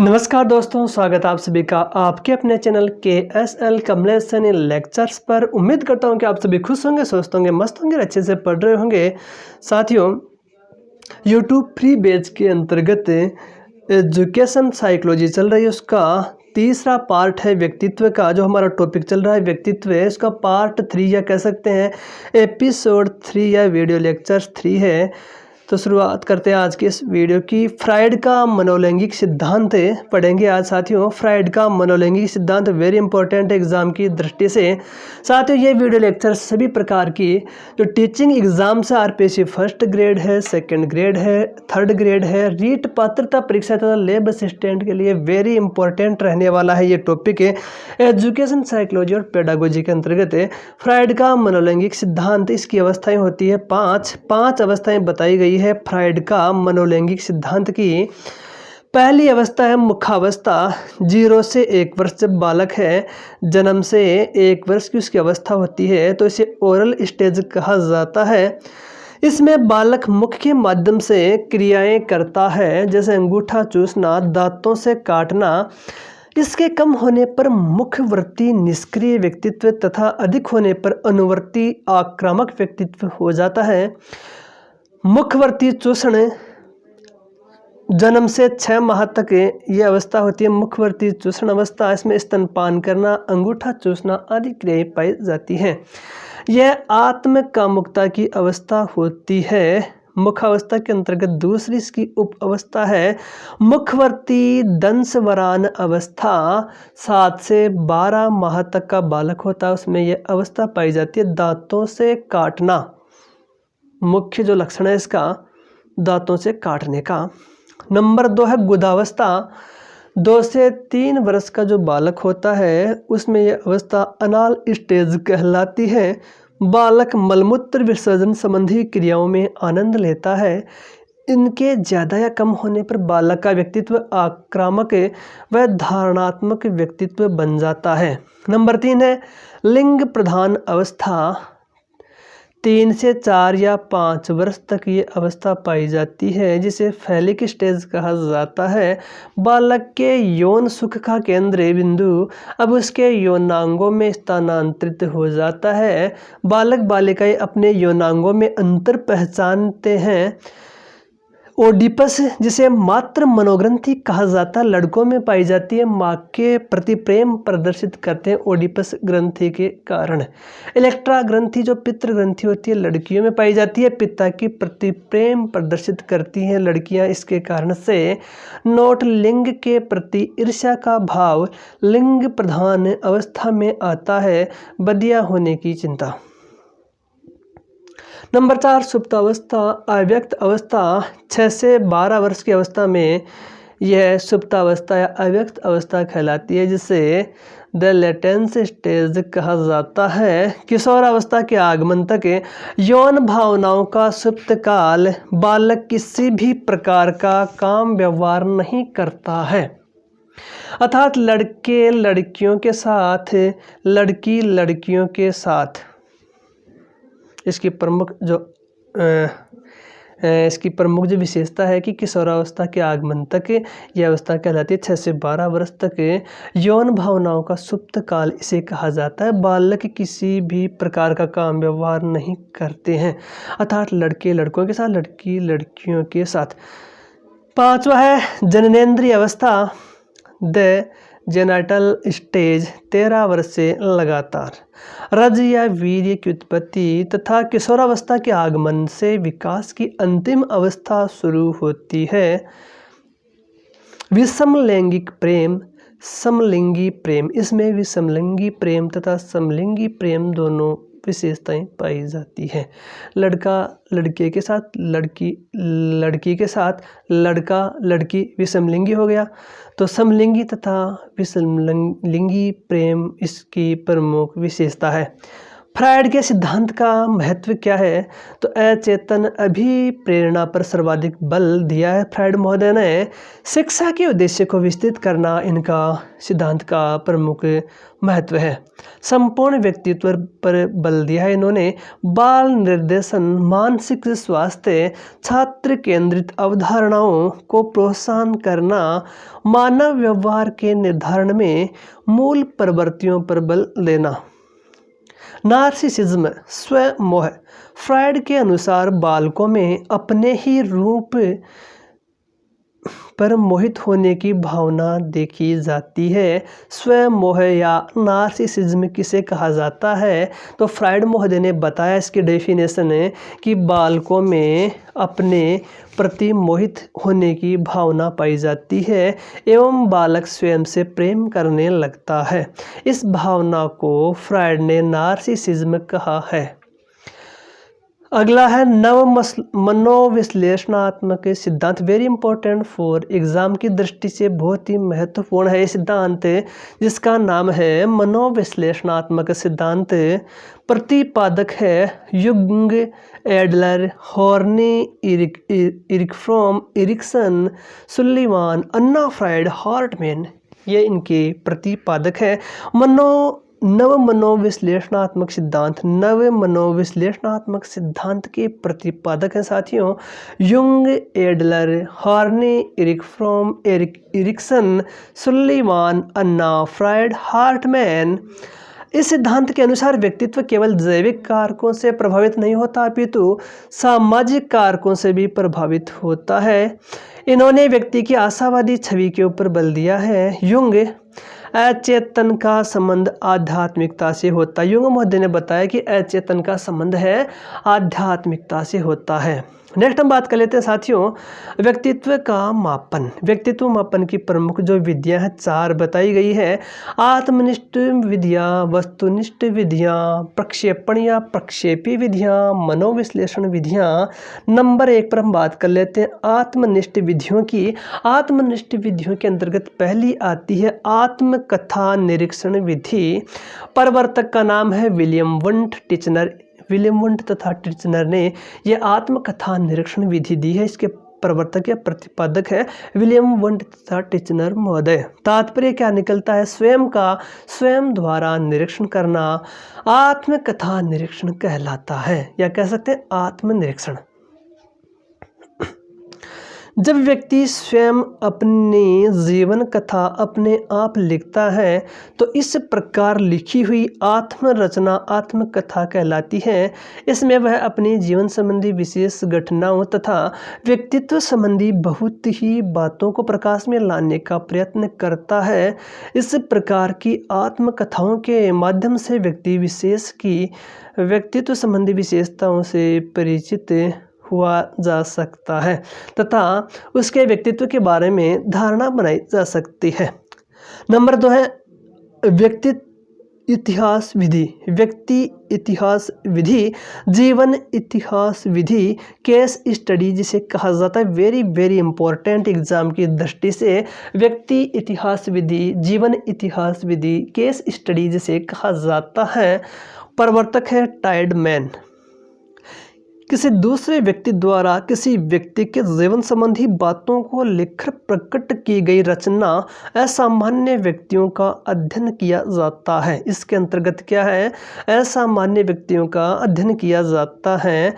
नमस्कार दोस्तों, स्वागत है आप सभी का आपके अपने channel KSL Kamlesh Saini lectures पर। उम्मीद करता हूं कि आप सभी खुश होंगे, स्वस्थ होंगे, मस्त होंगे, अच्छे से पढ़ रहे होंगे। साथियों, YouTube फ्री बैच के अंतर्गत एजुकेशन साइकोलॉजी चल रही है, उसका तीसरा पार्ट है व्यक्तित्व का। जो हमारा टॉपिक चल रहा है व्यक्तित्व है, उसका पार्ट 3 या कह सकते हैं एपिसोड 3 या वीडियो लेक्चर 3 है। तो शुरुआत करते हैं आज के इस वीडियो की। फ्राइड का मनोलैंगिक सिद्धांत पढ़ेंगे आज साथियों। फ्राइड का मनोलैंगिक सिद्धांत वेरी इंपॉर्टेंट एग्जाम की दृष्टि से। साथियों, ये वीडियो लेक्चर सभी प्रकार की जो टीचिंग एग्जाम से RPSC फर्स्ट ग्रेड है, सेकंड ग्रेड है, थर्ड ग्रेड है, रीट पात्रता परीक्षा तथा लैब असिस्टेंट के लिए वेरी इंपॉर्टेंट रहने वाला है। ये टॉपिक है एजुकेशन साइकोलॉजी और पेडागोजी के अंतर्गत है। फ्राइड का मनोलैंगिक सिद्धांत, इसकी अवस्थाएं होती है पांच अवस्थाएं बताई गई है फ्राइड का मनोलैंगिक सिद्धांत की। पहली अवस्था है मुखावस्था, 0 से 1 वर्ष। जब बालक है, जन्म से 1 वर्ष की उसकी अवस्था होती है, तो इसे ओरल स्टेज कहा जाता है। इसमें बालक मुख के माध्यम से क्रियाएं करता है, जैसे अंगूठा चूसना, दांतों से काटना। इसके कम होने पर मुखवर्ती निष्क्रिय व्यक्तित्व तथा अधिक होने पर अनुवर्ती आक्रामक व्यक्तित्व हो जाता है। मुखवर्ती चूषण, जन्म से 6 माह तक ये अवस्था होती है मुखवर्ती चूषण अवस्था। इसमें स्तनपान करना, अंगूठा चूसना आदि क्रियाएं पाई जाती हैं। यह आत्म कामुकता की अवस्था होती है। मुखावस्था के अंतर्गत दूसरी इसकी उप अवस्था है मुखवर्ती दंशवरान अवस्था। 7 से 12 माह तक का बालक होता है, उसमें यह अवस्था पाई जाती है दांतों से काटना। मुख्य जो लक्षण है इसका दांतों से काटने का। नंबर 2 है गुदावस्था। 2 से 3 वर्ष का जो बालक होता है, उसमें यह अवस्था अनाल स्टेज कहलाती है। बालक मलमूत्र विसर्जन संबंधी क्रियाओं में आनंद लेता है। इनके ज़्यादा या कम होने पर बालक का व्यक्तित्व आक्रामक व धारणात्मक व्यक्तित्व बन जाता है। नंबर 3 है लिंग प्रधान अवस्था। 3 से 4 या 5 वर्ष तक ये अवस्था पाई जाती है, जिसे फैलिक स्टेज कहा जाता है। बालक के यौन सुख का केंद्र बिंदु अब उसके यौनांगों में स्थानांतरित हो जाता है। बालक बालिकाएं अपने यौनांगों में अंतर पहचानते हैं। ओडिपस, जिसे मात्र मनोग्रंथि कहा जाता है, लड़कों में पाई जाती है। माँ के प्रति प्रेम प्रदर्शित करते हैं ओडिपस ग्रंथि के कारण। इलेक्ट्रा ग्रंथि जो पितृ ग्रंथि होती है, लड़कियों में पाई जाती है। पिता की प्रति प्रेम प्रदर्शित करती हैं लड़कियां, इसके कारण से। नोट, लिंग के प्रति ईर्ष्या का भाव लिंग प्रधान अवस्था में आता है। बदिया होने की चिंता। नंबर 4 सुप्तावस्था, अव्यक्त अवस्था। 6 से 12 वर्ष की अवस्था में यह सुप्तावस्था या अव्यक्त अवस्था कहलाती है, जिसे द लेटेंस स्टेज कहा जाता है। किशोरावस्था के आगमन तक यौन भावनाओं का सुप्त काल। बालक किसी भी प्रकार का काम व्यवहार नहीं करता है, अर्थात लड़के लड़कियों के साथ, लड़की लड़कियों के साथ। इसकी प्रमुख जो विशेषता है कि किशोरावस्था के आगमन तक यह अवस्था कहलाती है। 6 से 12 वर्ष तक यौन भावनाओं का सुप्त काल इसे कहा जाता है। बालक किसी भी प्रकार का काम व्यवहार नहीं करते हैं, अर्थात लड़के लड़कों के साथ, लड़की लड़कियों के साथ। 5वां है जननेंद्रिय अवस्था, द जेनाइटल स्टेज। 13 वर्ष से लगातार रज या वीर्य की उत्पत्ति तथा किशोरावस्था के आगमन से विकास की अंतिम अवस्था शुरू होती है। विषमलैंगिक प्रेम, समलिंगी प्रेम। इसमें विषमलिंगी प्रेम तथा समलिंगी प्रेम दोनों विशेषताएं पाई जाती हैं। लड़का लड़के के साथ, लड़की लड़की के साथ, लड़का लड़की विषमलिंगी हो गया, तो समलिंगी तथा विषमलिंगी प्रेम इसकी प्रमुख विशेषता है। फ्रायड के सिद्धांत का महत्व क्या है? तो अचेतन अभिप्रेरणा पर सर्वाधिक बल दिया है फ्रायड महोदय ने। शिक्षा के उद्देश्य को विस्तृत करना इनका सिद्धांत का प्रमुख महत्व है। संपूर्ण व्यक्तित्व पर बल दिया है इन्होंने। बाल निर्देशन, मानसिक स्वास्थ्य, छात्र केंद्रित अवधारणाओं को प्रोत्साहन करना, मानव व्यवहार के निर्धारण में मूल प्रवृत्तियों पर बल देना। नार्सिसिज्म, स्वमोह। फ्रायड के अनुसार बालकों में अपने ही रूप पर मोहित होने की भावना देखी जाती है। स्वमोह या नार्सिसिज्म किसे कहा जाता है? तो फ्रायड महोदय ने बताया इसकी डेफिनेशन है कि बालकों में अपने प्रति मोहित होने की भावना पाई जाती है एवं बालक स्वयं से प्रेम करने लगता है। इस भावना को फ्रायड ने नार्सिसिज्म कहा है। अगला है नव मनोविश्लेषणात्मक सिद्धांत। वेरी इंपॉर्टेंट फॉर एग्जाम की दृष्टि से बहुत ही महत्वपूर्ण है ये सिद्धांत, जिसका नाम है मनोविश्लेषणात्मक सिद्धांत। प्रतिपादक है Jung, Adler, Horney, Erich Fromm, Erikson, Sullivan, Anna Freud, Hartmann, ये इनके प्रतिपादक है। नव मनोविश्लेषणात्मक सिद्धांत, नव मनोविश्लेषणात्मक सिद्धांत के प्रतिपादक हैं साथियों Jung, Adler, Horney, Erich Fromm, Erikson, Sullivan, Anna Freud, Hartmann. इस सिद्धांत के अनुसार व्यक्तित्व केवल जैविक कारकों से प्रभावित नहीं होता अपितु सामाजिक कारकों से भी प्रभावित होता है। इन्होंने व्यक्ति की आशावादी छवि के ऊपर बल दिया है। युंग, अचेतन का संबंध आध्यात्मिकता से होता है। युंग महोदय ने बताया कि अचेतन का संबंध है आध्यात्मिकता से होता है। नेक्स्ट हम बात कर लेते हैं साथियों व्यक्तित्व का मापन। व्यक्तित्व मापन की प्रमुख जो विधियां हैं 4 बताई गई है। आत्मनिष्ठ विधियां, वस्तुनिष्ठ विधियां, प्रक्षेपण या प्रक्षेपी विधियां, मनोविश्लेषण विधियां। नंबर 1 पर हम बात कर लेते हैं आत्मनिष्ठ विधियों की। आत्मनिष्ठ विधियों के अंतर्गत पहली आती है आत्मकथा निरीक्षण विधि। प्रवर्तक का नाम है William Wundt Titchener. William Wundt तथा टिचनर ने यह आत्मकथा निरीक्षण विधि दी है। इसके प्रवर्तक या प्रतिपादक है विलियम वुंट तथा टिचनर महोदय। तात्पर्य क्या निकलता है? स्वयं का स्वयं द्वारा निरीक्षण करना आत्मकथा निरीक्षण कहलाता है, या कह सकते हैं आत्मनिरीक्षण। जब व्यक्ति स्वयं अपनी जीवन कथा अपने आप लिखता है तो इस प्रकार लिखी हुई आत्मरचना आत्मकथा कहलाती है। इसमें वह अपनी जीवन संबंधी विशेष घटनाओं तथा व्यक्तित्व संबंधी बहुत ही बातों को प्रकाश में लाने का प्रयत्न करता है। इस प्रकार की आत्मकथाओं के माध्यम से व्यक्ति विशेष की व्यक्तित्व संबंधी विशेषताओं से परिचित हुआ जा सकता है तथा उसके व्यक्तित्व के बारे में धारणा बनाई जा सकती है। नंबर 2 है व्यक्ति इतिहास विधि। व्यक्ति इतिहास विधि, जीवन इतिहास विधि, केस स्टडी जिसे कहा जाता है। वेरी वेरी इंपॉर्टेंट एग्जाम की दृष्टि से व्यक्ति इतिहास विधि, जीवन इतिहास विधि, केस स्टडी जिसे कहा जाता है। प्रवर्तक है टाइडमैन। किसी दूसरे व्यक्ति द्वारा किसी व्यक्ति के जीवन संबंधी बातों को लिखकर प्रकट की गई रचना असामान्य व्यक्तियों का अध्ययन किया जाता है। इसके अंतर्गत क्या है? असामान्य व्यक्तियों का अध्ययन किया जाता है।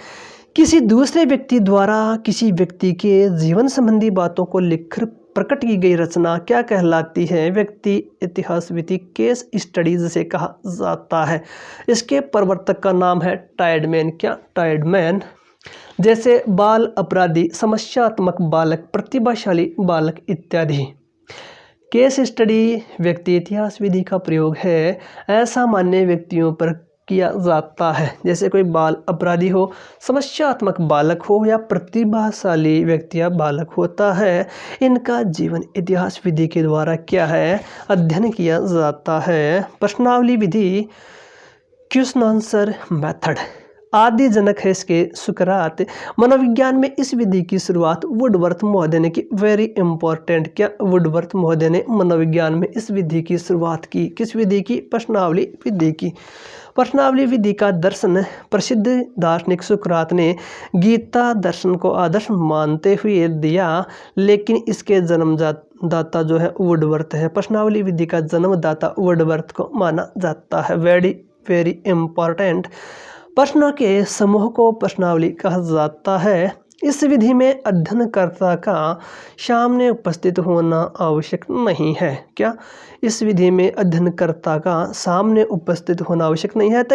किसी दूसरे व्यक्ति द्वारा किसी व्यक्ति के जीवन संबंधी बातों को लिखकर प्रकट की गई रचना क्या कहलाती है? व्यक्ति इतिहास विधि, केस स्टडी जिसे कहा जाता है। इसके प्रवर्तक का नाम है टाइडमैन। क्या? टाइडमैन। जैसे बाल अपराधी, समस्यात्मक बालक, प्रतिभाशाली बालक इत्यादि। केस स्टडी व्यक्ति इतिहास विधि का प्रयोग है असामान्य व्यक्तियों पर किया जाता है। जैसे कोई बाल अपराधी हो, समस्यात्मक बालक हो या प्रतिभाशाली व्यक्ति या बालक होता है, इनका जीवन इतिहास विधि के द्वारा क्या है? अध्ययन किया जाता है। प्रश्नावली विधि, क्वेश्चन आंसर मेथड। आदि जनक है इसके सुकरात। मनोविज्ञान में इस विधि की शुरुआत वुडवर्थ महोदय ने की। वेरी इंपॉर्टेंट, क्या वुडवर्थ महोदय ने मनोविज्ञान में इस विधि की शुरुआत की? किस विधि की? प्रश्नावली विधि की। प्रश्नावली विधि का दर्शन प्रसिद्ध दार्शनिक सुकरात ने गीता दर्शन को आदर्श मानते हुए दिया, लेकिन इसके जन्मदाता जो है वुडवर्थ है। प्रश्नावली विधि का जन्मदाता वुडवर्थ को माना जाता है। Very very important. प्रश्नों के समूह को प्रश्नावली कहा जाता है। इस विधि में अध्ययनकर्ता का सामने उपस्थित होना आवश्यक नहीं है। क्या? इस विधि में अध्ययनकर्ता का सामने उपस्थित होना आवश्यक नहीं है। तो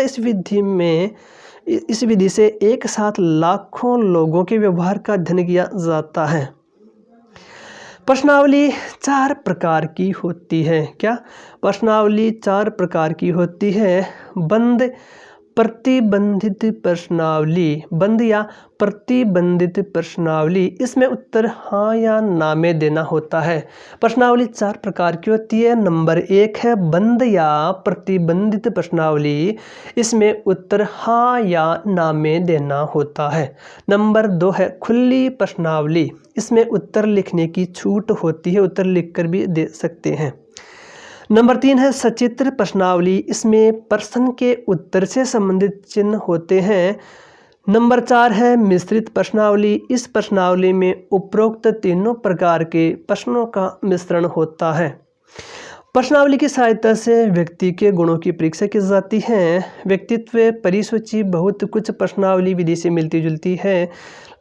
इस विधि से एक साथ लाखों लोगों के व्यवहार का अध्ययन किया जाता है। प्रश्नावली 4 प्रकार की होती है। क्या? प्रश्नावली 4 प्रकार की होती है। बंद प्रतिबंधित प्रश्नावली, बंद या प्रतिबंधित प्रश्नावली, इसमें उत्तर हाँ या ना में देना होता है। प्रश्नावली 4 प्रकार की होती है। नंबर 1 है बंद या प्रतिबंधित प्रश्नावली, इसमें उत्तर हाँ या ना में देना होता है। नंबर 2 है खुली प्रश्नावली, इसमें उत्तर लिखने की छूट होती है, उत्तर लिखकर भी दे सकते हैं। नंबर 3 है सचित्र प्रश्नावली, इसमें प्रश्न के उत्तर से संबंधित चिन्ह होते हैं। नंबर 4 है मिश्रित प्रश्नावली, इस प्रश्नावली में उपरोक्त तीनों प्रकार के प्रश्नों का मिश्रण होता है। प्रश्नावली की सहायता से व्यक्ति के गुणों की परीक्षा की जाती है। व्यक्तित्व परिसूची बहुत कुछ प्रश्नावली विधि से मिलती जुलती है,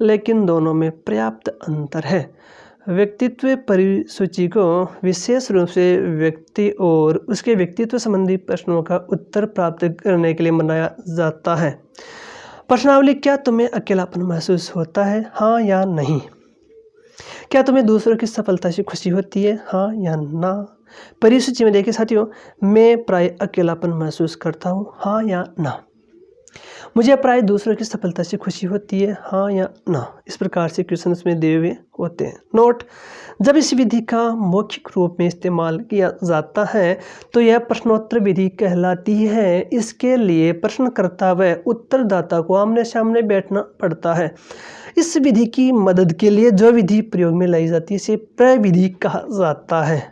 लेकिन दोनों में पर्याप्त अंतर है। व्यक्तित्व परिसूची को विशेष रूप से व्यक्ति और उसके व्यक्तित्व संबंधी प्रश्नों का उत्तर प्राप्त करने के लिए बनाया जाता है। प्रश्नावली क्या तुम्हें अकेलापन महसूस होता है? हाँ या नहीं। क्या तुम्हें दूसरों की सफलता से खुशी होती है? हाँ या ना। परिसूची में देखिए साथियों, मैं प्राय अकेलापन महसूस करता हूँ। हाँ या ना। मुझे प्राय दूसरों की सफलता से खुशी होती है। हाँ या ना। इस प्रकार से क्वेश्चन में दिए हुए होते हैं। नोट: जब इस विधि का मौखिक रूप में इस्तेमाल किया जाता है तो यह प्रश्नोत्तर विधि कहलाती है। इसके लिए प्रश्नकर्ता व उत्तरदाता को आमने सामने बैठना पड़ता है। इस विधि की मदद के लिए जो विधि प्रयोग में लाई जाती है इसे प्रविधि कहा जाता है।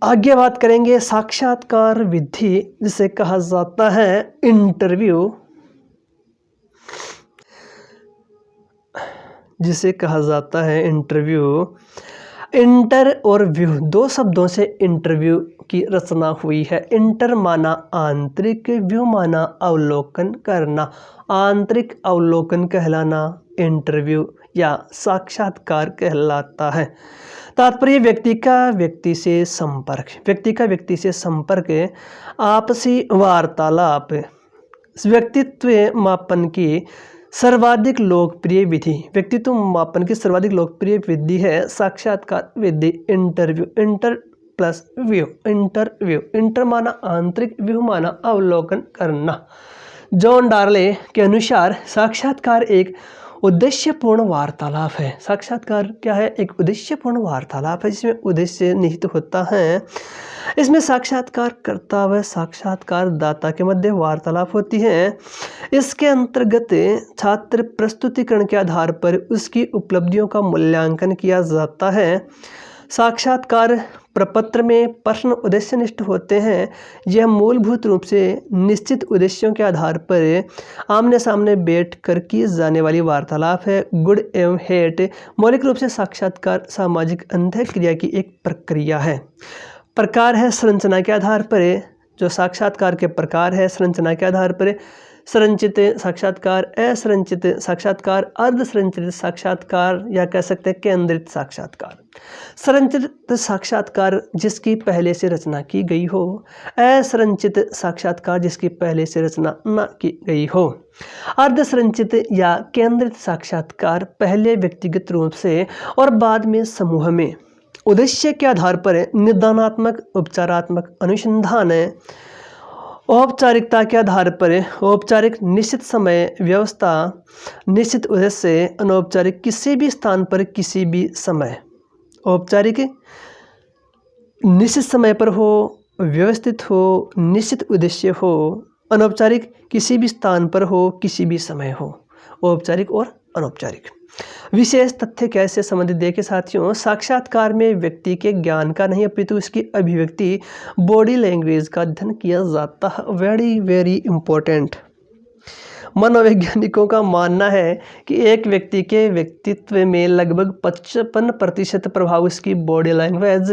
आगे बात करेंगे साक्षात्कार विधि, जिसे कहा जाता है इंटरव्यू, जिसे कहा जाता है इंटरव्यू। इंटर और व्यू, 2 शब्दों से इंटरव्यू की रचना हुई है। इंटर माना आंतरिक, व्यू माना अवलोकन करना। आंतरिक अवलोकन कहलाना इंटरव्यू या साक्षात्कार कहलाता है। तात्पर्य व्यक्ति का व्यक्ति से संपर्क, व्यक्ति का व्यक्ति से संपर्क, आपसी वार्तालाप। व्यक्तित्व मापन की सर्वाधिक लोकप्रिय विधि, व्यक्तित्व मापन की सर्वाधिक लोकप्रिय विधि है साक्षात्कार विधि, interview. Inter plus view, interview. Inter माना आंतरिक, व्यू माना अवलोकन करना। जॉन डार्ले के अनुसार साक्षात्कार एक उद्देश्यपूर्ण वार्तालाप है। साक्षात्कार क्या है? एक उद्देश्यपूर्ण वार्तालाप है, जिसमें उद्देश्य निहित होता है। इसमें साक्षात्कारकर्ता व साक्षात्कारदाता के मध्य वार्तालाप होती है। इसके अंतर्गत छात्र प्रस्तुतिकरण के आधार पर उसकी उपलब्धियों का मूल्यांकन किया जाता है। साक्षात्कार प्रपत्र में प्रश्न उद्देश्यनिष्ठ होते हैं। यह मूलभूत रूप से निश्चित उद्देश्यों के आधार पर आमने सामने बैठकर की जाने वाली वार्तालाप है। गुड एवं हेट, मौलिक रूप से साक्षात्कार सामाजिक अंतःक्रिया की एक प्रक्रिया है। प्रकार है संरचना के आधार पर, जो साक्षात्कार के प्रकार है संरचना के आधार पर संरचित साक्षात्कार, असंरचित साक्षात्कार, अर्धसंरचित साक्षात्कार या कह सकते हैं केंद्रित साक्षात्कार। संरचित साक्षात्कार जिसकी पहले से रचना की गई हो, असंरचित साक्षात्कार जिसकी पहले से रचना न की गई हो। अर्धसंरचित या केंद्रित साक्षात्कार पहले व्यक्तिगत रूप से और बाद में समूह में उद्देश्य के आधार पर निदानात्मक उपचारात्मक अनुसंधान, औपचारिकता के आधार पर औपचारिक निश्चित समय व्यवस्था, निश्चित उद्देश्य, अनौपचारिक किसी भी स्थान पर किसी भी समय। औपचारिक निश्चित समय पर हो, व्यवस्थित हो, निश्चित उद्देश्य हो, अनौपचारिक किसी भी स्थान पर हो, किसी भी समय हो। औपचारिक और अनौपचारिक। विशेष तथ्य कैसे संबंधित देखे साथियों, साक्षात्कार में व्यक्ति के ज्ञान का नहीं अपितु उसकी अभिव्यक्ति बॉडी लैंग्वेज का अध्ययन किया जाता है। Very very important. मनोवैज्ञानिकों का मानना है कि एक व्यक्ति के व्यक्तित्व में लगभग 55% प्रभाव उसकी बॉडी लैंग्वेज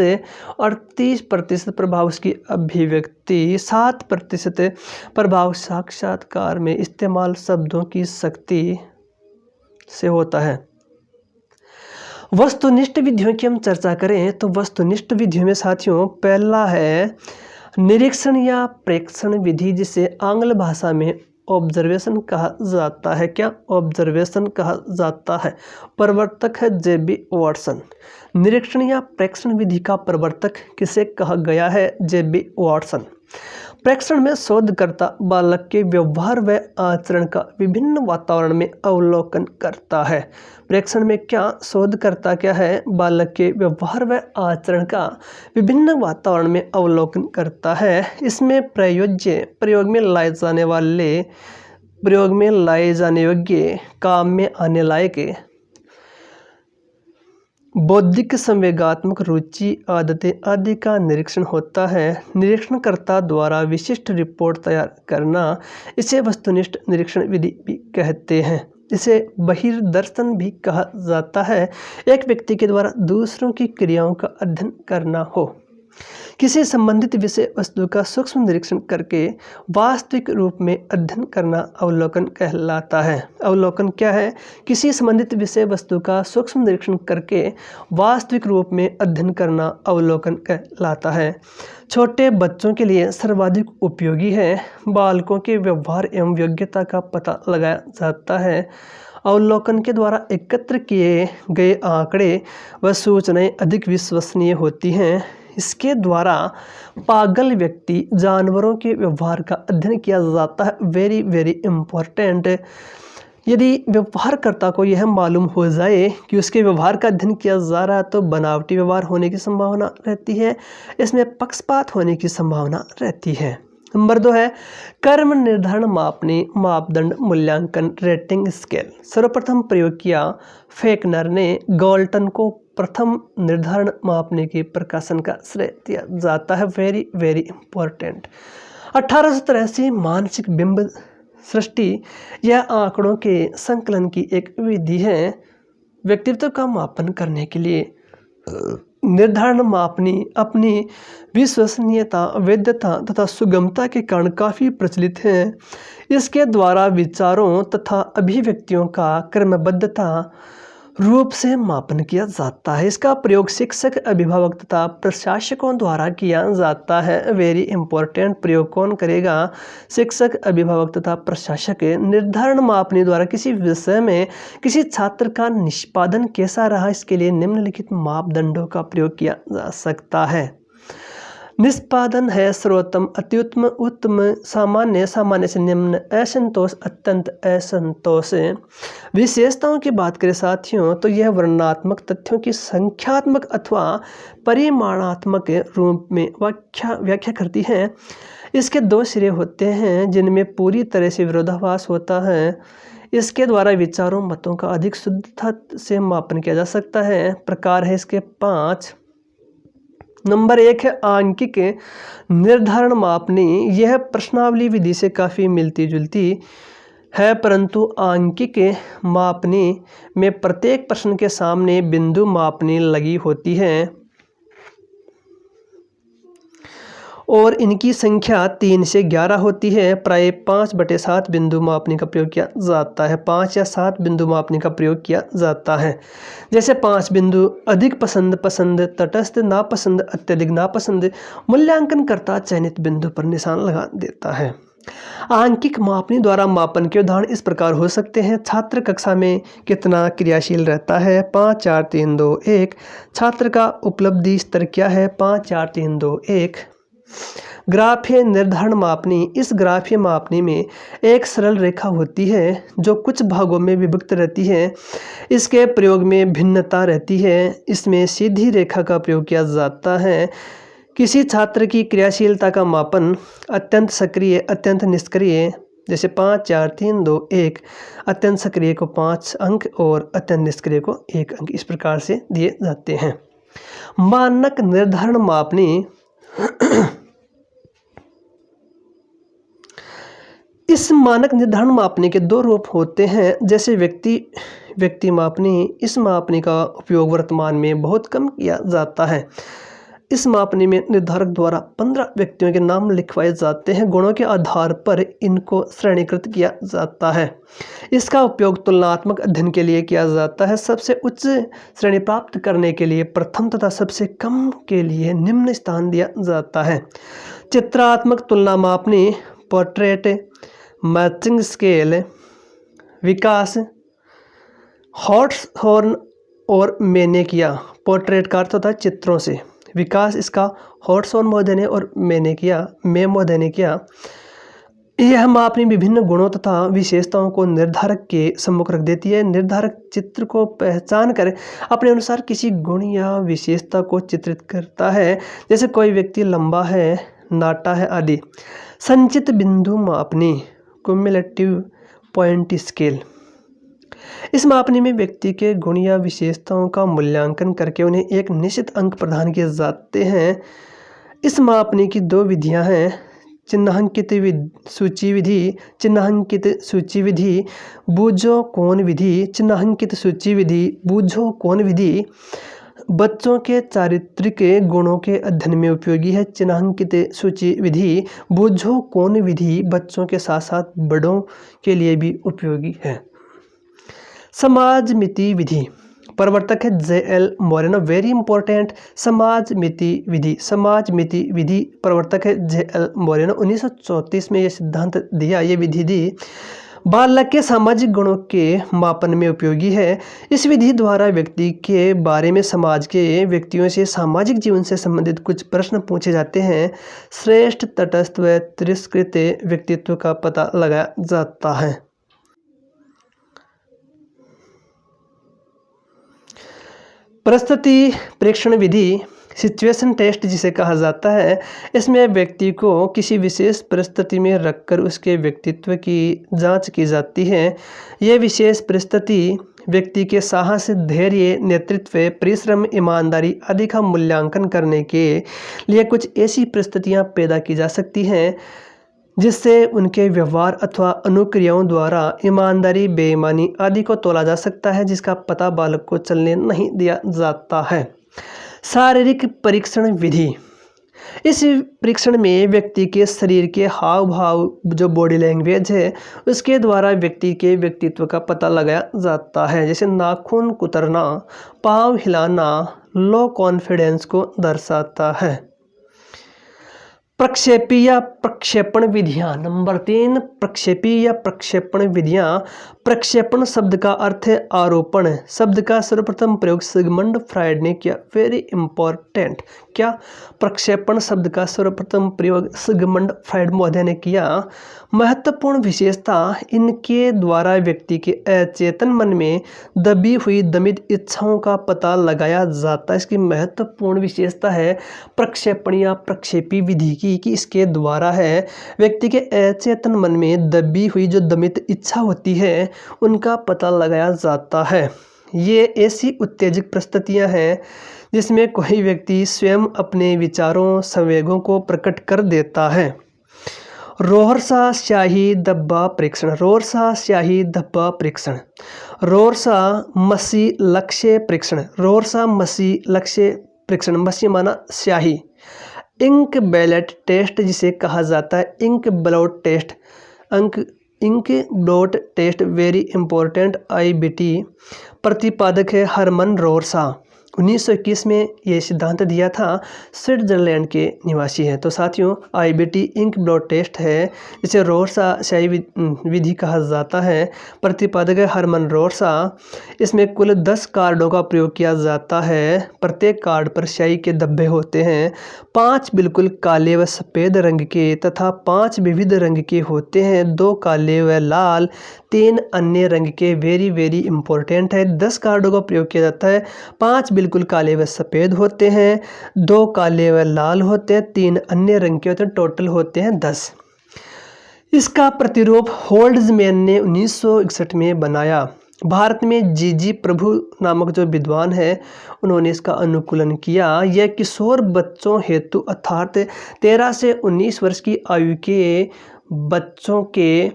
और 30% प्रभाव उसकी अभिव्यक्ति, 7% प्रभाव साक्षात्कार में इस्तेमाल शब्दों की शक्ति से होता है। वस्तुनिष्ठ विधियों की हम चर्चा करें तो वस्तुनिष्ठ विधियों में साथियों पहला है निरीक्षण या प्रेक्षण विधि, जिसे आंग्ल भाषा में ऑब्जर्वेशन कहा जाता है। क्या? ऑब्जर्वेशन कहा जाता है। प्रवर्तक है जे.बी. वाटसन। निरीक्षण या प्रेक्षण विधि का प्रवर्तक किसे कहा गया है? जे.बी. वाटसन। प्रेक्षण में शोधकर्ता बालक के व्यवहार व आचरण का विभिन्न वातावरण में अवलोकन करता है। प्रेक्षण में क्या शोधकर्ता क्या है? बालक के व्यवहार व आचरण का विभिन्न वातावरण में अवलोकन करता है। इसमें प्रयोग में लाए जाने योग्य, काम में आने लायक, बौद्धिक, संवेगात्मक, रुचि, आदतें आदि का निरीक्षण होता है। निरीक्षणकर्ता द्वारा विशिष्ट रिपोर्ट तैयार करना, इसे वस्तुनिष्ठ निरीक्षण विधि भी कहते हैं। इसे बहिर्दर्शन भी कहा जाता है। एक व्यक्ति के द्वारा दूसरों की क्रियाओं का अध्ययन करना हो। किसी संबंधित विषय वस्तु का सूक्ष्म निरीक्षण करके वास्तविक रूप में अध्ययन करना अवलोकन कहलाता है। अवलोकन क्या है? किसी संबंधित विषय वस्तु का सूक्ष्म निरीक्षण करके वास्तविक रूप में अध्ययन करना अवलोकन कहलाता है। छोटे बच्चों के लिए सर्वाधिक उपयोगी है। बालकों के व्यवहार एवं योग्यता का पता लगाया जाता है। अवलोकन के द्वारा एकत्र किए गए आंकड़े व सूचनाएं अधिक विश्वसनीय होती हैं। इसके द्वारा पागल व्यक्ति जानवरों के व्यवहार का अध्ययन किया जाता है। Very very important. यदि व्यवहारकर्ता को यह मालूम हो जाए कि उसके व्यवहार का अध्ययन किया जा रहा है तो बनावटी व्यवहार होने की संभावना रहती है, इसमें पक्षपात होने की संभावना रहती है। नंबर 2 है कर्म निर्धारण मापनी, मापदंड, मूल्यांकन, रेटिंग स्केल। सर्वप्रथम प्रयोग किया फेकनर ने। गाल्टन को प्रथम निर्धारण मापने के प्रकाशन का श्रेय दिया जाता है। Very very important. 1883 मानसिक बिंब सृष्टि यह आंकड़ों के संकलन की एक विधि है। व्यक्तित्व का मापन करने के लिए निर्धारण मापनी अपनी विश्वसनीयता, वैधता तथा सुगमता के कारण काफ़ी प्रचलित है। इसके द्वारा विचारों तथा अभिव्यक्तियों का क्रमबद्धता रूप से मापन किया जाता है। इसका प्रयोग शिक्षक, अभिभावक तथा प्रशासकों द्वारा किया जाता है। Very important. प्रयोग कौन करेगा? शिक्षक, अभिभावक तथा प्रशासक। निर्धारण मापनी द्वारा किसी विषय में किसी छात्र का निष्पादन कैसा रहा, इसके लिए निम्नलिखित मापदंडों का प्रयोग किया जा सकता है। निष्पादन है सर्वोत्तम, अत्युत्तम, उत्तम, सामान्य, सामान्य से निम्न, असंतोष, अत्यंत असंतोष। विशेषताओं की बात करें साथियों तो यह वर्णनात्मक तथ्यों की संख्यात्मक अथवा परिमाणात्मक रूप में व्याख्या करती है। इसके 2 सिरे होते हैं जिनमें पूरी तरह से विरोधाभास होता है। इसके द्वारा विचारों, मतों का अधिक शुद्धता से मापन किया जा सकता है। प्रकार है इसके 5। नंबर 1 है आंकिक निर्धारण मापनी। यह प्रश्नावली विधि से काफ़ी मिलती जुलती है, परंतु आंकिक मापनी में प्रत्येक प्रश्न के सामने बिंदु मापनी लगी होती है और इनकी संख्या 3 से 11 होती है। प्राय 5/7 बिंदु मापनी का प्रयोग किया जाता है। 5 या 7 बिंदु मापनी का प्रयोग किया जाता है। जैसे 5 बिंदु अधिक पसंद, पसंद, तटस्थ, नापसंद, अत्यधिक नापसंद। मूल्यांकन करता चयनित बिंदु पर निशान लगा देता है। आंकिक मापनी द्वारा मापन के उदाहरण इस प्रकार हो सकते हैं। छात्र कक्षा में कितना क्रियाशील रहता है? 5, 4, 3, 2, 1। छात्र का उपलब्धि स्तर क्या है? 5, 4, 3, 2, 1। ग्राफीय निर्धारण मापनी। इस ग्राफीय मापनी में एक सरल रेखा होती है जो कुछ भागों में विभक्त रहती है। इसके प्रयोग में भिन्नता रहती है। इसमें सीधी रेखा का प्रयोग किया जाता है किसी छात्र की क्रियाशीलता का मापन अत्यंत सक्रिय, अत्यंत निष्क्रिय, जैसे 5 4 3 2 1, अत्यंत सक्रिय को 5 अंक और अत्यंत निष्क्रिय को 1 अंक इस प्रकार से दिए जाते हैं। मानक निर्धारण मापनी इस मानक निर्धारण मापनी के दो रूप होते हैं, जैसे व्यक्ति मापनी। इस मापनी का उपयोग वर्तमान में बहुत कम किया जाता है। इस मापनी में निर्धारक द्वारा 15 व्यक्तियों के नाम लिखवाए जाते हैं। गुणों के आधार पर इनको श्रेणीकृत किया जाता है। इसका उपयोग तुलनात्मक अध्ययन के लिए किया जाता है। सबसे उच्च श्रेणी प्राप्त करने के लिए प्रथम तथा सबसे कम के लिए निम्न स्थान दिया जाता है। चित्रात्मक तुलना मापनी, पोर्ट्रेट मैचिंग स्केल, विकास हॉट्सहॉर्न और मैंने किया। पोर्ट्रेट का अर्थ होता है चित्रों से, विकास इसका हॉट्सहॉर्न महोदय ने और मैंने किया, मैं महोदय ने किया। यह मापनी विभिन्न गुणों तथा विशेषताओं को निर्धारक के सम्मुख रख देती है। निर्धारक चित्र को पहचान कर अपने अनुसार किसी गुण या विशेषता को चित्रित करता है, जैसे कोई व्यक्ति लंबा है, नाटा है आदि। संचित बिंदु मापनी, क्युमुलेटिव पॉइंट स्केल। इस मापनी में व्यक्ति के गुण या विशेषताओं का मूल्यांकन करके उन्हें एक निश्चित अंक प्रदान किए जाते हैं। इस मापनी की दो विधियां हैं, चिन्हांकित सूची विधि, चिन्हांकित सूची विधि, बूझो कोण विधि। चिन्हांकित सूची विधि, बूझो कोण विधि बच्चों के चारित्रिक गुणों के अध्ययन में उपयोगी है। चिन्हांकित सूची विधि, बूझो कोण विधि बच्चों के साथ साथ बड़ों के लिए भी उपयोगी है। समाज मिति विधि, प्रवर्तक है J.L. Moreno, very important. समाज मिति विधि, समाज मिति विधि प्रवर्तक है J.L. मोरेनो। 1934 में यह सिद्धांत दिया, ये विधि दी। बालक के सामाजिक गुणों के मापन में उपयोगी है। इस विधि द्वारा व्यक्ति के बारे में समाज के व्यक्तियों से सामाजिक जीवन से संबंधित कुछ प्रश्न पूछे जाते हैं। श्रेष्ठ, तटस्थ व तिरस्कृत व्यक्तित्व का पता लगाया जाता है। परिस्थिति परीक्षण विधि, सिचुएशन टेस्ट जिसे कहा जाता है, इसमें व्यक्ति को किसी विशेष परिस्थिति में रखकर उसके व्यक्तित्व की जांच की जाती है। यह विशेष परिस्थिति व्यक्ति के साहस, धैर्य, नेतृत्व, परिश्रम, ईमानदारी आदि का मूल्यांकन करने के लिए कुछ ऐसी परिस्थितियां पैदा की जा सकती हैं जिससे उनके व्यवहार अथवा अनुक्रियाओं द्वारा ईमानदारी, बेईमानी आदि को तोला जा सकता है, जिसका पता बालक को चलने नहीं दिया जाता है। शारीरिक परीक्षण विधि, इस परीक्षण में व्यक्ति के शरीर के हाव भाव, जो बॉडी लैंग्वेज है, उसके द्वारा व्यक्ति के व्यक्तित्व का पता लगाया जाता है, जैसे नाखून कुतरना, पाँव हिलाना लो कॉन्फिडेंस को दर्शाता है। प्रक्षेपी या प्रक्षेपण विधियां, नंबर 3, प्रक्षेपी या प्रक्षेपण विधियां। प्रक्षेपण शब्द का अर्थ है आरोपण। शब्द का सर्वप्रथम प्रयोग सिगमंड फ्रायड ने किया, वेरी इंपॉर्टेंट। क्या? प्रक्षेपण शब्द का सर्वप्रथम प्रयोग सिगमंड फ्रायड महोदय ने किया। महत्वपूर्ण विशेषता, इनके द्वारा व्यक्ति के अचेतन मन में दबी हुई दमित इच्छाओं का पता लगाया जाता है। इसकी महत्वपूर्ण विशेषता है प्रक्षेपण या प्रक्षेपी विधि की, कि इसके द्वारा है व्यक्ति के अचेतन मन में दबी हुई जो दमित इच्छा होती है उनका पता लगाया जाता है। ये ऐसी उत्तेजक परिस्थितियां हैं जिसमें कोई व्यक्ति स्वयं अपने विचारों, संवेगों को प्रकट कर देता है। रोहर्सा स्याही धब्बा परीक्षण, रोहर्सा स्याही धब्बा परीक्षण, रोहर्सा मसी लक्ष्य परीक्षण, रोहर्सा मसी लक्ष्य परीक्षण। मसी माना स्याही। इंक ब्लॉट टेस्ट जिसे कहा जाता है, ink blot test, ink blot test very important. IBT प्रतिपादक है हरमन रोहर्सा। 1921 में ये सिद्धांत दिया था, स्विट्जरलैंड के निवासी हैं। तो साथियों, IBT इंक ब्लॉट टेस्ट है, जिसे रोहर्सा स्याही विधि कहा जाता है। प्रतिपादक है हरमन रोहर्सा। इसमें कुल 10 कार्डों का प्रयोग किया जाता है। प्रत्येक कार्ड पर स्याही के धब्बे होते हैं। 5 बिल्कुल काले व सफ़ेद रंग के तथा 5 विविध रंग के होते हैं। 2 काले व लाल, 3 अन्य रंग के। वेरी इंपॉर्टेंट है। 10 कार्डों का प्रयोग किया जाता है। 5 बिल्कुल बिल्कुल काले व सफ़ेद होते हैं, 2 काले व लाल होते हैं, 3 अन्य रंग के होते हैं, टोटल होते हैं 10। इसका प्रतिरूप होल्ड्समैन ने 1961 में बनाया। भारत में जी प्रभु नामक जो विद्वान है, उन्होंने इसका अनुकूलन किया। यह किशोर बच्चों हेतु अर्थात 13 से 19 वर्ष की आयु के बच्चों के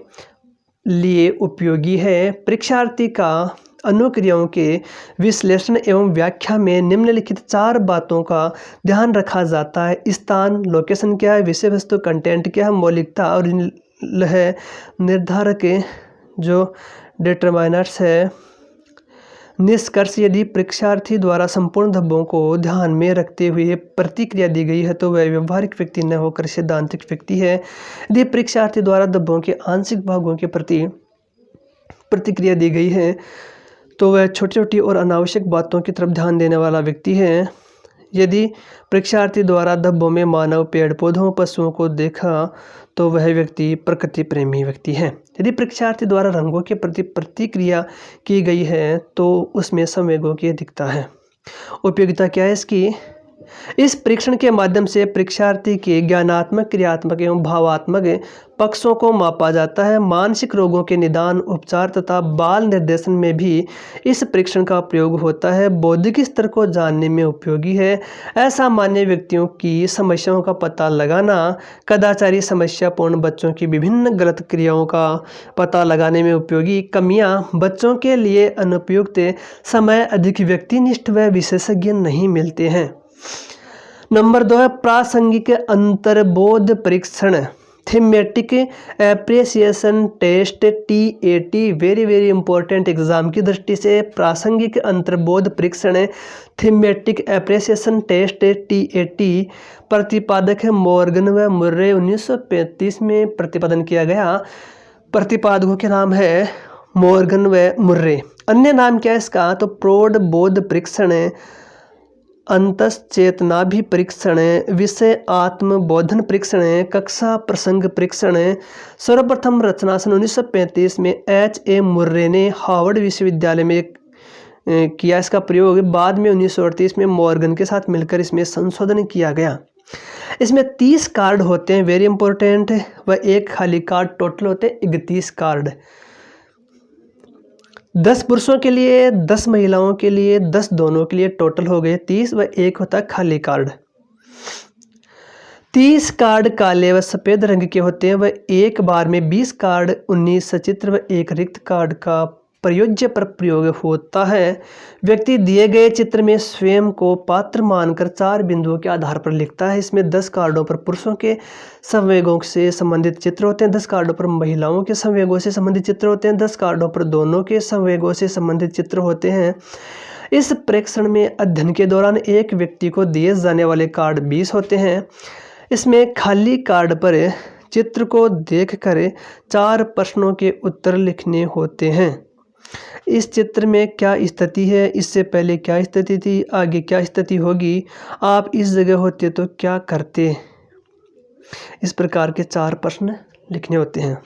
लिए उपयोगी है। परीक्षार्थी का अनुक्रियाओं के विश्लेषण एवं व्याख्या में निम्नलिखित 4 बातों का ध्यान रखा जाता है। स्थान, लोकेशन क्या है, विषय वस्तु कंटेंट क्या है, मौलिकता और है निर्धारक जो डिटरमाइनर्स है। निष्कर्ष, यदि परीक्षार्थी द्वारा संपूर्ण धब्बों को ध्यान में रखते हुए प्रतिक्रिया दी गई है तो वह व्यवहारिक व्यक्ति न होकर सैद्धांतिक व्यक्ति है। यदि परीक्षार्थी द्वारा धब्बों के आंशिक भागों के प्रति प्रतिक्रिया दी गई है तो वह छोटी छोटी और अनावश्यक बातों की तरफ ध्यान देने वाला व्यक्ति है। यदि परीक्षार्थी द्वारा धब्बों में मानव, पेड़ पौधों, पशुओं को देखा तो वह व्यक्ति प्रकृति प्रेमी व्यक्ति है। यदि परीक्षार्थी द्वारा रंगों के प्रति प्रतिक्रिया की गई है तो उसमें संवेगों की अधिकता है। उपयोगिता क्या है इसकी? इस परीक्षण के माध्यम से परीक्षार्थी के ज्ञानात्मक, क्रियात्मक एवं भावात्मक पक्षों को मापा जाता है। मानसिक रोगों के निदान, उपचार तथा बाल निर्देशन में भी इस परीक्षण का प्रयोग होता है। बौद्धिक स्तर को जानने में उपयोगी है। असामान्य व्यक्तियों की समस्याओं का पता लगाना, कदाचारी समस्यापूर्ण बच्चों की विभिन्न गलत क्रियाओं का पता लगाने में उपयोगी। कमियां, बच्चों के लिए अनुपयुक्त समय, अधिक व्यक्तिनिष्ठ व विशेषज्ञ नहीं मिलते हैं। नंबर 2 है प्रासंगिक अंतर्बोध परीक्षण, thematic appreciation test, TAT। Very important exam की दृष्टि से प्रासंगिक अंतर्बोध परीक्षण, थीमेटिक एप्रिसिएशन टेस्ट, TAT। प्रतिपादक है मॉर्गन व मुर्रे। 1935 में प्रतिपादन किया गया। प्रतिपादकों के नाम है मॉर्गन व मुर्रे। अन्य नाम क्या है इसका? तो प्रौढ़ बोध परीक्षण, अंतश्चेतनाभि परीक्षण, विषय आत्मबोधन परीक्षण, कक्षा प्रसंग परीक्षण। सर्वप्रथम रचना सन 1935 में HA मुर्रे ने हार्वर्ड विश्वविद्यालय में किया इसका प्रयोग। बाद में 1938 में मॉर्गन के साथ मिलकर इसमें संशोधन किया गया। इसमें 30 कार्ड होते हैं, वेरी इंपॉर्टेंट, व 1 खाली कार्ड। टोटल होते हैं 31 कार्ड। 10 पुरुषों के लिए, 10 महिलाओं के लिए, 10 दोनों के लिए, टोटल हो गए 30 व 1 होता है खाली कार्ड। 30 कार्ड काले व सफ़ेद रंग के होते हैं व एक बार में 20 कार्ड, 19 सचित्र व 1 रिक्त कार्ड का प्रयोज्य पर प्रयोग होता है। व्यक्ति दिए गए चित्र में स्वयं को पात्र मानकर 4 बिंदुओं के आधार पर लिखता है। इसमें 10 कार्डों पर पुरुषों के संवेगों से संबंधित चित्र होते हैं, 10 कार्डों पर महिलाओं के संवेगों से संबंधित चित्र होते हैं, 10 कार्डों पर दोनों के संवेगों से संबंधित चित्र होते हैं। इस परीक्षण में अध्ययन के दौरान एक व्यक्ति को दिए जाने वाले कार्ड 20 होते हैं। इसमें खाली कार्ड पर चित्र को देखकर 4 प्रश्नों के उत्तर लिखने होते हैं। इस चित्र में क्या स्थिति है, इससे पहले क्या स्थिति थी, आगे क्या स्थिति होगी, आप इस जगह होते तो क्या करते। इस प्रकार के 4 प्रश्न लिखने होते हैं।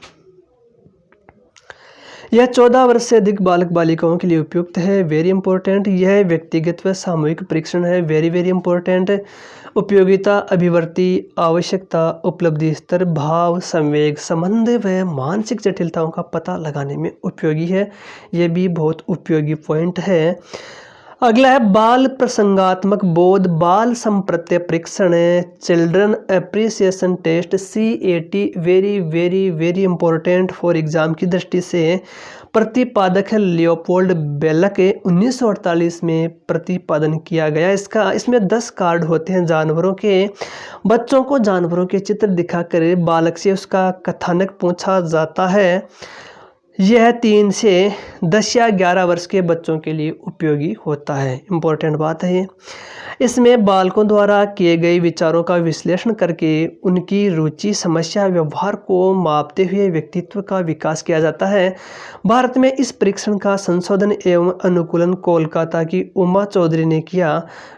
यह 14 वर्ष से अधिक बालक बालिकाओं के लिए उपयुक्त है। Very important. यह व्यक्तिगत व सामूहिक परीक्षण है। Very important. उपयोगिता, अभिवर्ती, आवश्यकता, उपलब्धि स्तर, भाव, संवेग, संबंध व मानसिक जटिलताओं का पता लगाने में उपयोगी है। यह भी बहुत उपयोगी पॉइंट है। अगला है बाल प्रसंगात्मक बोध, बाल संप्रत्य परीक्षण, children appreciation test, CAT। Very important for exam की दृष्टि से। प्रतिपादक है लियोपोल्ड बेलक। 1948 में प्रतिपादन किया गया इसमें 10 कार्ड होते हैं जानवरों के। बच्चों को जानवरों के चित्र दिखाकर बालक से उसका कथानक पूछा जाता है। यह 3 से 10 या 11 वर्ष के बच्चों के लिए उपयोगी होता है। इम्पोर्टेंट बात है। इसमें बालकों द्वारा किए गए विचारों का विश्लेषण करके उनकी रुचि, समस्या, व्यवहार को मापते हुए व्यक्तित्व का विकास किया जाता है। भारत में इस परीक्षण का संशोधन एवं अनुकूलन कोलकाता की उमा चौधरी ने किया।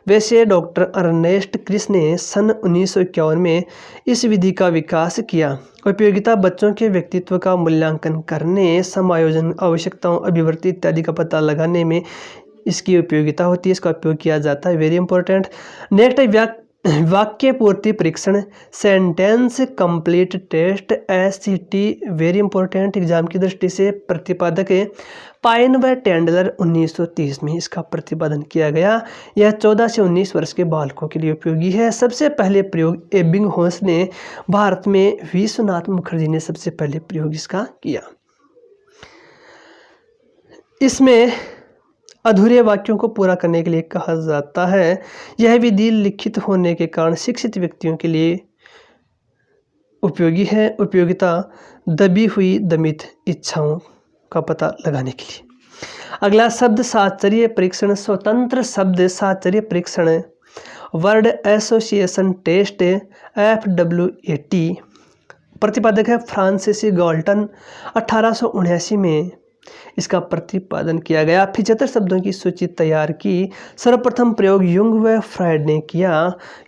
वैसे डॉक्टर अर्नेस्ट क्रिस ने सन 1951 में इस विधि का विकास किया। उपयोगिता, बच्चों के व्यक्तित्व का मूल्यांकन करने, समायोजन, आवश्यकताओं, अभिवृत्ति इत्यादि का पता लगाने में इसकी उपयोगिता होती है, इसका उपयोग किया जाता है, वेरी इंपॉर्टेंट। नेक्स्ट वाक्य पूर्ति परीक्षण, sentence complete test, SCT, very important exam की दृष्टि से। प्रतिपादक है पाइन व टेंडलर 1930 में इसका प्रतिपादन किया गया। यह 14 से 19 वर्ष के बालकों के लिए उपयोगी है। सबसे पहले प्रयोग एबिंगहॉस ने भारत में, विश्वनाथ मुखर्जी ने सबसे पहले प्रयोग इसका किया। इसमें अधूरे वाक्यों को पूरा करने के लिए कहा जाता है। यह विधि लिखित होने के कारण शिक्षित व्यक्तियों के लिए उपयोगी है। उपयोगिता दबी हुई दमित इच्छाओं का पता लगाने के लिए। अगला शब्द साहचर्य परीक्षण, स्वतंत्र शब्द साहचर्य परीक्षण, वर्ड एसोसिएशन टेस्ट, FWAT। प्रतिपादक है फ्रांसीसी गाल्टन। 1879 में इसका प्रतिपादन किया गया। 75 शब्दों की सूची तैयार की। सर्वप्रथम प्रयोग युंग व फ्रायड ने किया।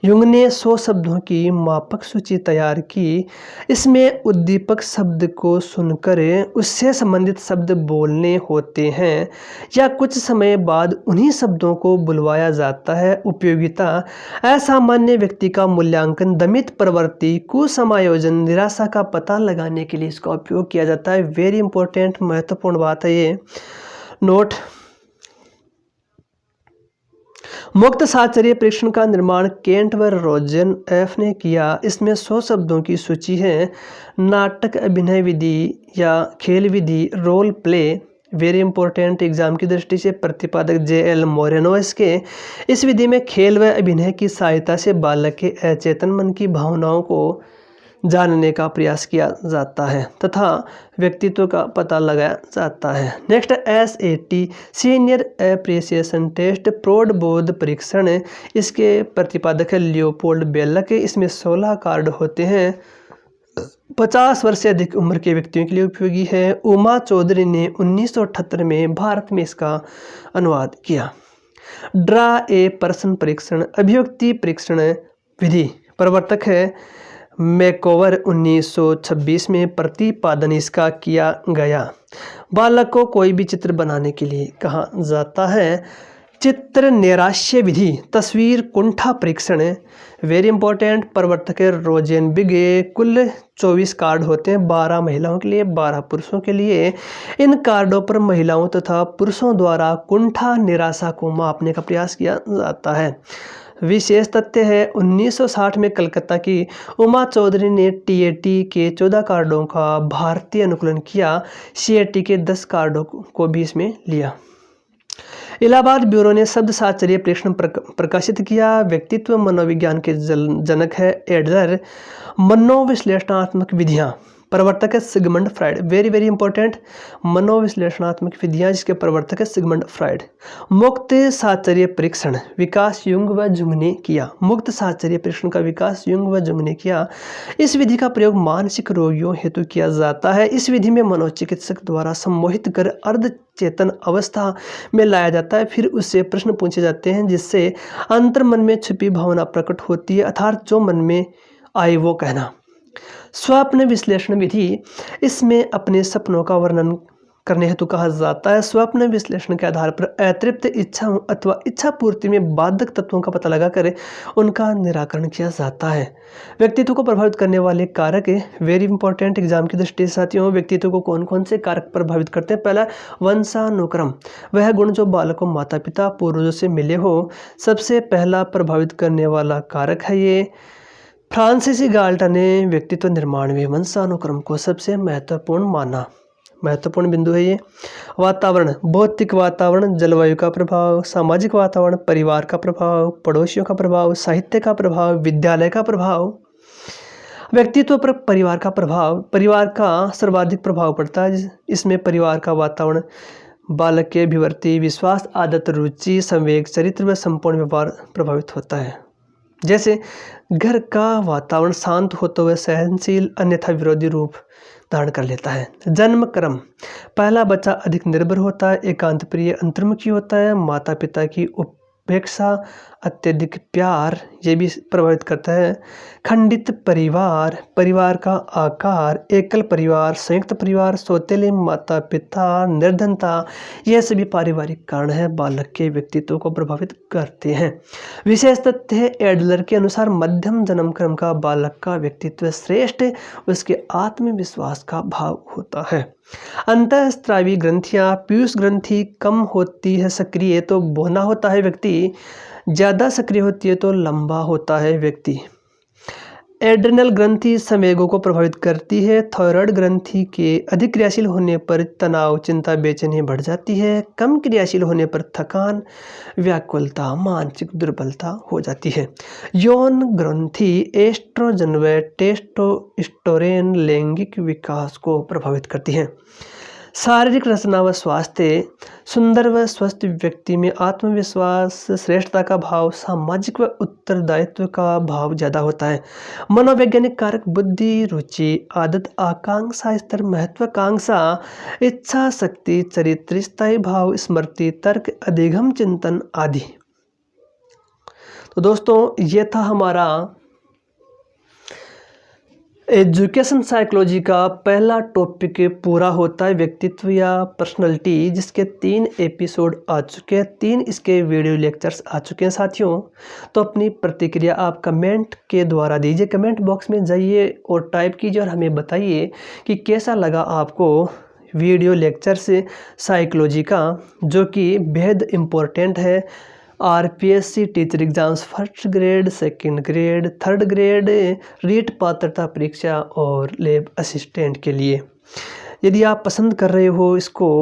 युंग ने 100 शब्दों की मापक सूची तैयार की। इसमें उद्दीपक शब्द को सुनकर उससे संबंधित शब्द बोलने होते हैं या कुछ समय बाद उन्हीं शब्दों को बुलवाया जाता है। उपयोगिता असामान्य व्यक्ति का मूल्यांकन, दमित प्रवृत्ति, कुसमायोजन, निराशा का पता लगाने के लिए इसका उपयोग किया जाता है। वेरी इंपॉर्टेंट, महत्वपूर्ण बात है ये, नोट। मुक्त साहचर्य परीक्षण का निर्माण केंट व रोजन एफ ने किया। इसमें 100 शब्दों की सूची है। नाटक, अभिनय विधि या खेल विधि, role play, very important exam की दृष्टि से। प्रतिपादक JL मोरेनो। इस विधि में खेल व अभिनय की सहायता से बालक के अचेतन मन की भावनाओं को जानने का प्रयास किया जाता है तथा व्यक्तित्व का पता लगाया जाता है। Next SAT, senior appreciation test, प्रौढ़ परीक्षण। इसके प्रतिपादक है लियोपोल्ड बेलक। इसमें 16 कार्ड होते हैं। 50 वर्ष से अधिक उम्र के व्यक्तियों के लिए उपयोगी है। उमा चौधरी ने 1978 में भारत में इसका अनुवाद किया। ड्रा ए पर्सन परीक्षण, अभिव्यक्ति परीक्षण विधि। प्रवर्तक है मैकोवर। 1926 में प्रतिपादन इसका किया गया। बालक को कोई भी चित्र बनाने के लिए कहा जाता है। चित्र नैराश्य विधि, तस्वीर कुंठा परीक्षण, वेरी इंपॉर्टेंट। प्रवर्तक है रोजेनबिगे। कुल 24 कार्ड होते हैं, 12 महिलाओं के लिए, 12 पुरुषों के लिए। इन कार्डों पर महिलाओं तथा पुरुषों द्वारा कुंठा निराशा को मापने का प्रयास किया जाता है। विशेष तथ्य है 1960 में कलकत्ता की उमा चौधरी ने TAT के 14 कार्डों का भारतीय अनुकूलन किया। CAT के 10 कार्डों को भी इसमें लिया। इलाहाबाद ब्यूरो ने शब्द साहचर्य परीक्षण प्रकाशित किया। व्यक्तित्व मनोविज्ञान के जनक है एडलर। मनोविश्लेषणात्मक विधियाँ, प्रवर्तक है सिगमंड फ्रायड। वेरी इंपॉर्टेंट, मनोविश्लेषणात्मक विधियाँ, जिसके प्रवर्तक है सिगमंड फ्रायड। मुक्त साहचर्य परीक्षण विकास युंग व जुंग ने किया। मुक्त साहचर्य परीक्षण का विकास युंग व जुंग ने किया। इस विधि का प्रयोग मानसिक रोगियों हेतु किया जाता है। इस विधि में मनोचिकित्सक द्वारा सम्मोहित कर अर्ध चेतन अवस्था में लाया जाता है। फिर उससे प्रश्न पूछे जाते हैं जिससे अंतर्मन में छुपी भावना प्रकट होती है, अर्थात जो मन में आए वो कहना। स्वप्न विश्लेषण विधि, इसमें अपने सपनों का वर्णन करने हेतु कहा जाता है। स्वप्न विश्लेषण के आधार पर अतृप्त इच्छाओं अथवा इच्छा पूर्ति में बाधक तत्वों का पता लगाकर उनका निराकरण किया जाता है। व्यक्तित्व को प्रभावित करने वाले कारक, वेरी इंपॉर्टेंट एग्जाम की दृष्टि से साथियों, व्यक्तित्व को कौन कौन से कारक प्रभावित करते हैं। पहला वंशानुक्रम, वह गुण जो बालकों माता पिता पूर्वजों से मिले हो, सबसे पहला प्रभावित करने वाला कारक है ये। फ्रांसीसी गाल्टन ने व्यक्तित्व निर्माण में वंशानुक्रम को सबसे महत्वपूर्ण माना। महत्वपूर्ण बिंदु है ये। वातावरण, भौतिक वातावरण, जलवायु का प्रभाव, सामाजिक वातावरण, परिवार का प्रभाव, पड़ोसियों का प्रभाव, साहित्य का प्रभाव, विद्यालय का प्रभाव। व्यक्तित्व पर परिवार का प्रभाव, परिवार का सर्वाधिक प्रभाव पड़ता है। इसमें परिवार का वातावरण बालक के अभिवृत्ति, विश्वास, आदत, रुचि, संवेग, चरित्र व संपूर्ण व्यवहार प्रभावित होता है। जैसे घर का वातावरण शांत हो तो वह सहनशील, अन्यथा विरोधी रूप धारण कर लेता है। जन्म क्रम, पहला बच्चा अधिक निर्भर होता है, एकांत प्रिय, अंतर्मुखी होता है, माता पिता की उपेक्षा, अत्यधिक प्यार ये भी प्रभावित करता है। खंडित परिवार, परिवार का आकार, एकल परिवार, संयुक्त परिवार, सौतेले माता पिता, निर्धनता, यह सभी पारिवारिक कारण है बालक के व्यक्तित्व को प्रभावित करते हैं। विशेष तथ्य है एडलर के अनुसार मध्यम जन्म क्रम का बालक का व्यक्तित्व श्रेष्ठ उसके आत्मविश्वास का भाव होता है। अंतःस्रावी ग्रंथियां, पीयूष ग्रंथि कम होती है सक्रिय तो बौना होता है व्यक्ति, ज़्यादा सक्रिय होती है तो लंबा होता है व्यक्ति। एड्रिनल ग्रंथि संवेगों को प्रभावित करती है। थायराइड ग्रंथि के अधिक क्रियाशील होने पर तनाव, चिंता, बेचैनी बढ़ जाती है। कम क्रियाशील होने पर थकान, व्याकुलता, मानसिक दुर्बलता हो जाती है। यौन ग्रंथि एस्ट्रोजन व टेस्टोस्टेरोन लैंगिक विकास को प्रभावित करती है। शारीरिक रचना व स्वास्थ्य, सुंदर व स्वस्थ व्यक्ति में आत्मविश्वास, श्रेष्ठता का भाव, सामाजिक व उत्तरदायित्व का भाव ज़्यादा होता है। मनोवैज्ञानिक कारक बुद्धि, रुचि, आदत, आकांक्षा स्तर, महत्वाकांक्षा, इच्छा शक्ति, चरित्र, स्थायी भाव, स्मृति, तर्क, अधिगम चिंतन आदि। तो दोस्तों ये था हमारा एजुकेशन साइकोलॉजी का पहला टॉपिक पूरा होता है, व्यक्तित्व या पर्सनैलिटी, जिसके 3 एपिसोड आ चुके हैं, 3 इसके वीडियो लेक्चर्स आ चुके हैं साथियों। तो अपनी प्रतिक्रिया आप कमेंट के द्वारा दीजिए, कमेंट बॉक्स में जाइए और टाइप कीजिए और हमें बताइए कि कैसा लगा आपको वीडियो लेक्चर से साइकोलॉजी का, जो कि बेहद इम्पोर्टेंट है RPSC teacher exams first grade, second grade, third grade, REET पात्रता परीक्षा और लैब असिस्टेंट के लिए। यदि आप पसंद कर रहे हो इसको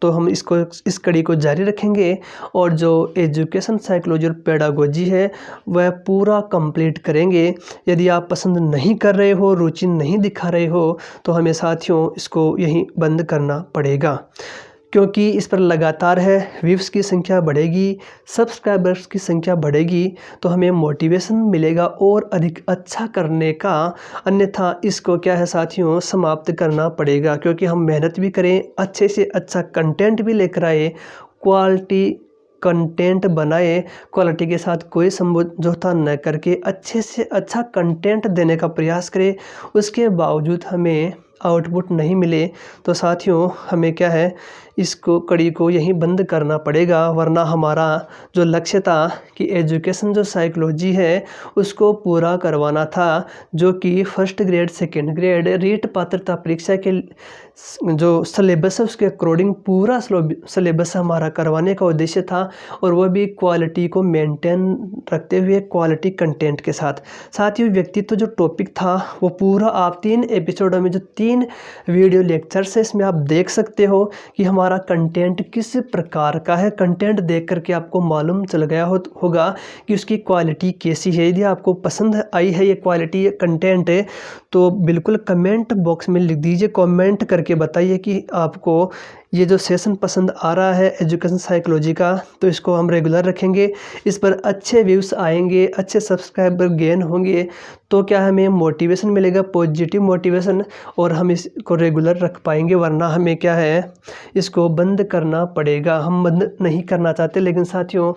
तो हम इस कड़ी को जारी रखेंगे और जो एजुकेशन साइकोलॉजी और पेडागोजी है वह पूरा कंप्लीट करेंगे। यदि आप पसंद नहीं कर रहे हो, रुचि नहीं दिखा रहे हो, तो हमें साथियों इसको यहीं बंद करना पड़ेगा, क्योंकि इस पर लगातार है व्यूज़ की संख्या बढ़ेगी, सब्सक्राइबर्स की संख्या बढ़ेगी तो हमें मोटिवेशन मिलेगा और अधिक अच्छा करने का। अन्यथा इसको क्या है साथियों समाप्त करना पड़ेगा, क्योंकि हम मेहनत भी करें, अच्छे से अच्छा कंटेंट भी लेकर आए, क्वालिटी कंटेंट बनाए, क्वालिटी के साथ कोई समझौता न करके अच्छे से अच्छा कंटेंट देने का प्रयास करें, उसके बावजूद हमें आउटपुट नहीं मिले तो साथियों हमें क्या है इसको कड़ी को यहीं बंद करना पड़ेगा। वरना हमारा जो लक्ष्य था कि एजुकेशन जो साइकोलॉजी है उसको पूरा करवाना था, जो कि first grade, second grade, REET पात्रता परीक्षा के जो सिलेबस है उसके अकॉर्डिंग पूरा सिलेबस हमारा करवाने का उद्देश्य था, और वह भी क्वालिटी को मेंटेन रखते हुए क्वालिटी कंटेंट के साथ। साथियों व्यक्तित्व जो टॉपिक था वो पूरा आप 3 एपिसोडों में जो 3 वीडियो लेक्चर्स है इसमें आप देख सकते हो कि हमारा कंटेंट किस प्रकार का है। कंटेंट देख करके आपको मालूम चल गया होगा कि उसकी क्वालिटी कैसी है। यदि आपको पसंद आई है ये क्वालिटी, ये कंटेंट है, तो बिल्कुल कमेंट बॉक्स में लिख दीजिए, कमेंट करके बताइए कि आपको ये जो सेशन पसंद आ रहा है एजुकेशन साइकोलॉजी का, तो इसको हम रेगुलर रखेंगे, इस पर अच्छे व्यूज़ आएंगे, अच्छे सब्सक्राइबर गेन होंगे, तो क्या हमें मोटिवेशन मिलेगा, पॉजिटिव मोटिवेशन, और हम इसको रेगुलर रख पाएंगे। वरना हमें क्या है इसको बंद करना पड़ेगा। हम बंद नहीं करना चाहते, लेकिन साथियों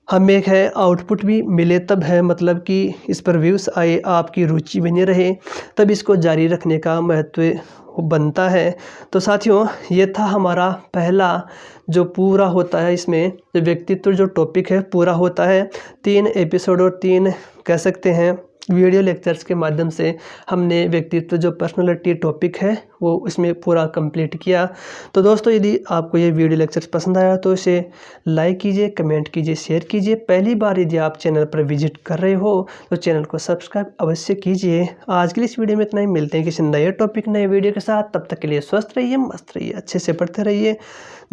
हमें है आउटपुट भी मिले तब है, मतलब कि इस पर व्यूज़ आए, आपकी रुचि बनी रहे, तब इसको जारी रखने का महत्व बनता है। तो साथियों ये था हमारा पहला जो पूरा होता है, इसमें जो व्यक्तित्व जो टॉपिक है पूरा होता है। 3 एपिसोड और 3 कह सकते हैं वीडियो लेक्चर्स के माध्यम से हमने व्यक्तित्व जो पर्सनालिटी टॉपिक है वो इसमें पूरा कंप्लीट किया। तो दोस्तों यदि आपको ये वीडियो लेक्चर्स पसंद आया तो इसे लाइक कीजिए, कमेंट कीजिए, शेयर कीजिए। पहली बार यदि आप चैनल पर विजिट कर रहे हो तो चैनल को सब्सक्राइब अवश्य कीजिए। आज के लिए इस वीडियो में इतना ही, मिलते हैं किसी नए टॉपिक, नए वीडियो के साथ। तब तक के लिए स्वस्थ रहिए, मस्त रहिए, अच्छे से पढ़ते रहिए।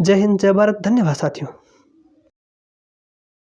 जय हिंद, जय भारत, धन्यवाद साथियों।